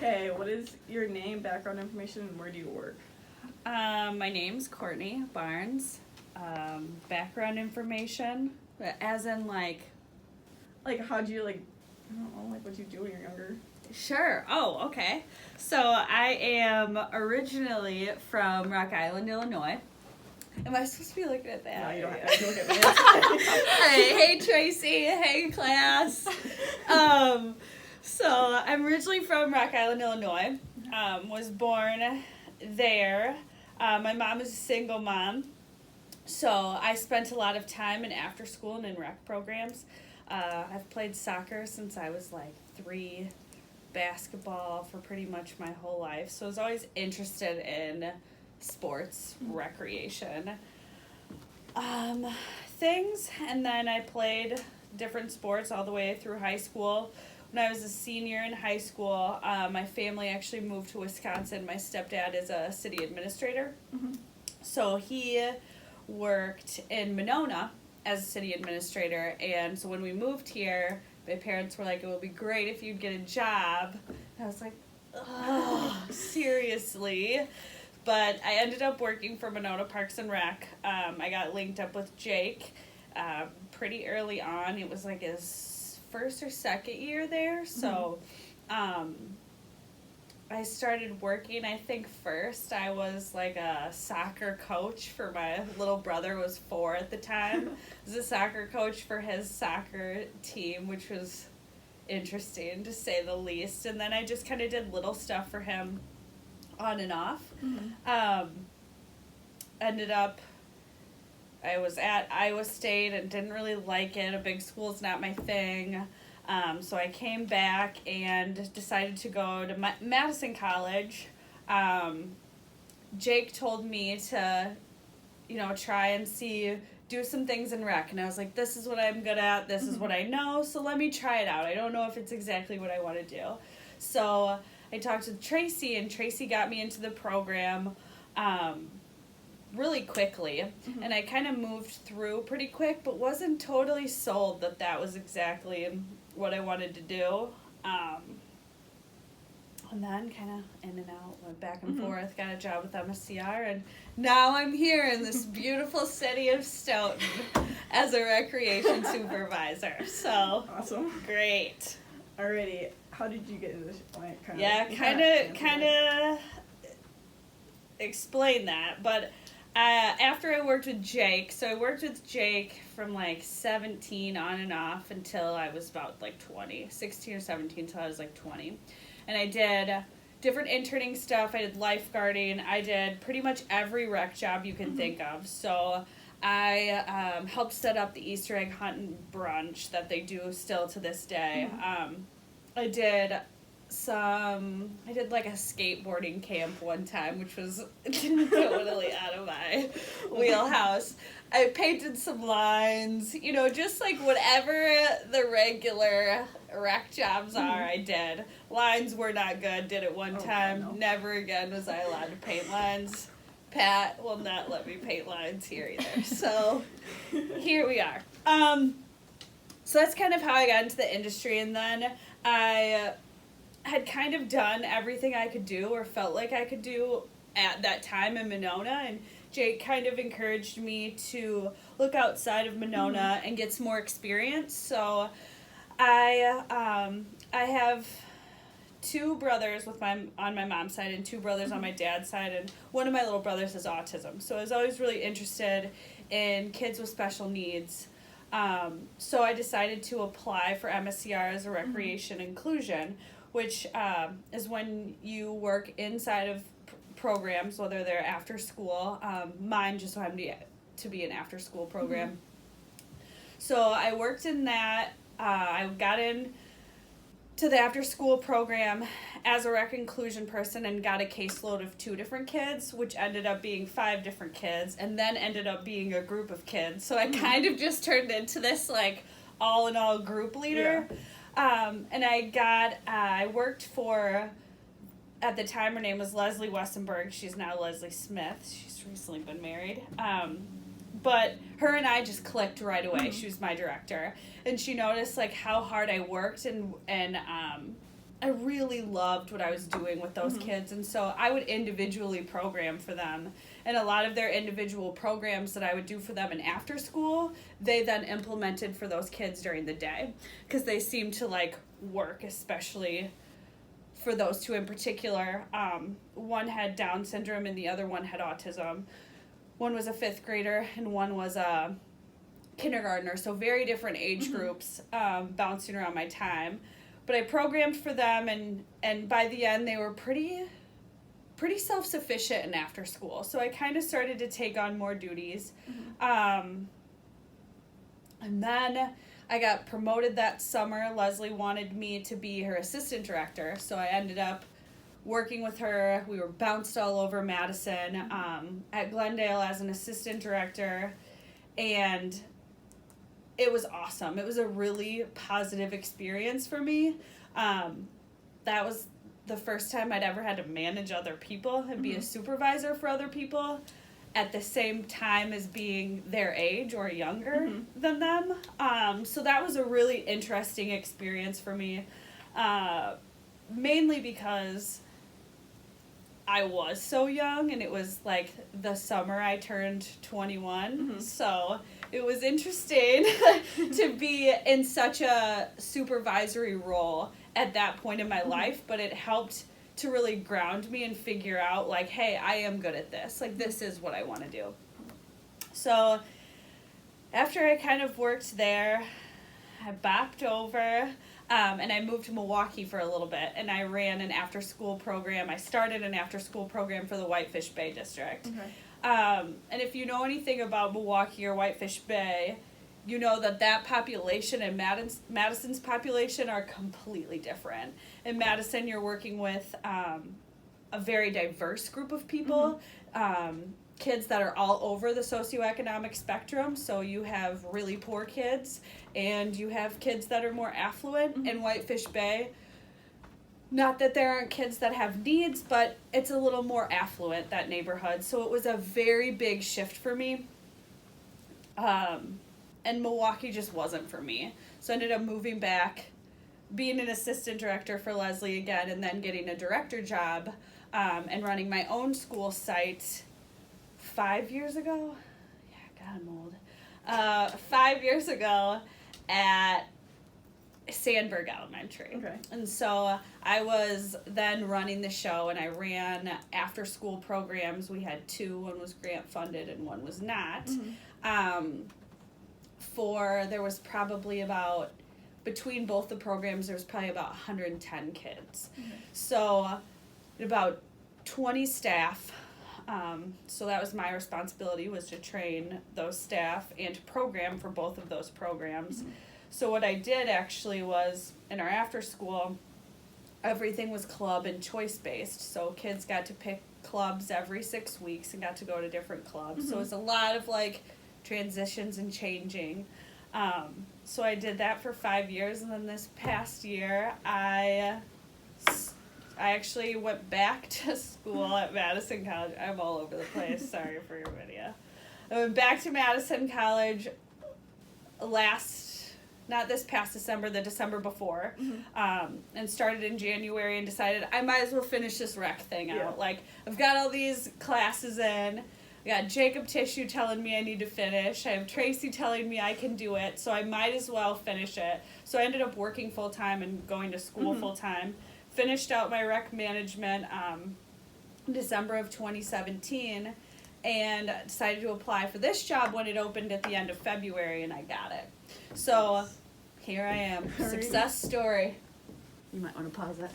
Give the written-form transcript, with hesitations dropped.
Okay, what is your name, background information, and where do you work? My name's Kourtni Barnes. Background information, as in Like, how'd you, I don't know, what you do when you're younger? Sure. Oh, okay. So I am originally from Rock Island, Illinois. Am I supposed to be looking at that? No, you don't have to look at me. Hey, Tracy. Hey, class. So I'm originally from Rock Island, Illinois. Was born there. My mom is a single mom. So I spent a lot of time in after school and in rec programs. I've played soccer since I was 3, basketball for pretty much my whole life. So I was always interested in sports, recreation, things. And then I played different sports all the way through high school. When I was a senior in high school, my family actually moved to Wisconsin. My stepdad is a city administrator. Mm-hmm. So he worked in Monona as a city administrator, and so when we moved here, my parents were like, it would be great if you'd get a job. And I was like, oh, seriously? But I ended up working for Monona Parks and Rec. I got linked up with Jake pretty early on. It was his first or second year there, so I started working. I think first I was a soccer coach for my little brother, was 4 at the time. I was a soccer coach for his soccer team, which was interesting to say the least. And then I just kind of did little stuff for him on and off. Mm-hmm. Ended up, I was at Iowa State and didn't really like it. A big school's not my thing. So I came back and decided to go to Madison College. Jake told me to, try and do some things in rec. And I was like, this is what I'm good at. This is what I know. So let me try it out. I don't know if it's exactly what I want to do. So I talked to Tracy, and Tracy got me into the program really quickly. Mm-hmm. And I kind of moved through pretty quick, but wasn't totally sold that was exactly what I wanted to do. And then kind of in and out, went back and forth, got a job with MSCR, and now I'm here in this beautiful city of Stoughton as a recreation supervisor. So Awesome. Great. Alrighty, how did you get into this? Kind of explain that, but after I worked with Jake, so I worked with Jake from 17 on and off until I was about 20, 16 or 17 until I was 20. And I did different interning stuff. I did lifeguarding. I did pretty much every rec job you can think of. So I helped set up the Easter egg hunt and brunch that they do still to this day. I did a skateboarding camp one time, which was totally out of my wheelhouse. I painted some lines, just whatever the regular rec jobs are, I did. Lines were not good, did it one time. No. Never Never again was I allowed to paint lines. Pat will not let me paint lines here either. So here we are. So that's kind of how I got into the industry, and then I had kind of done everything I could do or felt like I could do at that time in Monona, and Jake kind of encouraged me to look outside of Monona and get some more experience. So I have 2 brothers on my mom's side and 2 brothers on my dad's side, and one of my little brothers has autism. So I was always really interested in kids with special needs. So I decided to apply for MSCR as a recreation inclusion, which is when you work inside of programs, whether they're after school. Mine just so happened to be an after school program. So I worked in that. I got in to the after school program as a rec inclusion person and got a caseload of 2 different kids, which ended up being 5 different kids, and then ended up being a group of kids. So I kind of just turned into this all in all group leader. Yeah. And I worked for, at the time her name was Leslie Westenberg. She's now Leslie Smith. She's recently been married. But her and I just clicked right away. She was my director. And she noticed how hard I worked and I really loved what I was doing with those kids, and so I would individually program for them. And a lot of their individual programs that I would do for them in after school, they then implemented for those kids during the day, because they seemed to like work, especially for those two in particular. One had Down syndrome and the other one had autism. One was a 5th grader and one was a kindergartner, so very different age groups bouncing around my time. But I programmed for them, and by the end they were pretty self-sufficient in after school. So I kind of started to take on more duties. And then I got promoted that summer. Leslie wanted me to be her assistant director, so I ended up working with her. We were bounced all over Madison at Glendale as an assistant director, and it was awesome. It was a really positive experience for me. That was the first time I'd ever had to manage other people and be a supervisor for other people at the same time as being their age or younger than them. So that was a really interesting experience for me, mainly because I was so young, and it was like the summer I turned 21. So it was interesting to be in such a supervisory role at that point in my life, but it helped to really ground me and figure out, like, hey, I am good at this. Like, this is what I want to do. So after I kind of worked there, I bopped over, and I moved to Milwaukee for a little bit, and I ran an after-school program. I started an after-school program for the Whitefish Bay District. And if you know anything about Milwaukee or Whitefish Bay, you know that population and Madison's population are completely different. In Madison, you're working with a very diverse group of people, kids that are all over the socioeconomic spectrum. So you have really poor kids, and you have kids that are more affluent. In Whitefish Bay, not that there aren't kids that have needs, but it's a little more affluent, that neighborhood. So it was a very big shift for me. And Milwaukee just wasn't for me. So I ended up moving back, being an assistant director for Leslie again, and then getting a director job and running my own school site 5 years ago. Yeah, God, I'm old. 5 years ago at Sandburg Elementary. And so I was then running the show, and I ran after school programs. We had 2. One was grant funded and one was not. There was probably about, between both the programs, there was probably about 110 kids. So about 20 staff. So that was my responsibility, was to train those staff and to program for both of those programs. So what I did actually was, in our after school, everything was club and choice based. So kids got to pick clubs every 6 weeks and got to go to different clubs. So it was a lot of like transitions and changing. So I did that for 5 years, and then this past year I actually went back to school at Madison College. I'm all over the place. Sorry for your video. I went back to Madison College not this past December, the December before, and started in January and decided I might as well finish this rec thing out. Like, I've got all these classes in. I got Jacob Tissue telling me I need to finish. I have Tracy telling me I can do it, so I might as well finish it. So I ended up working full-time and going to school full-time. Finished out my rec management in December of 2017, and decided to apply for this job when it opened at the end of February, and I got it. So here I am. Success story. You might want to pause it.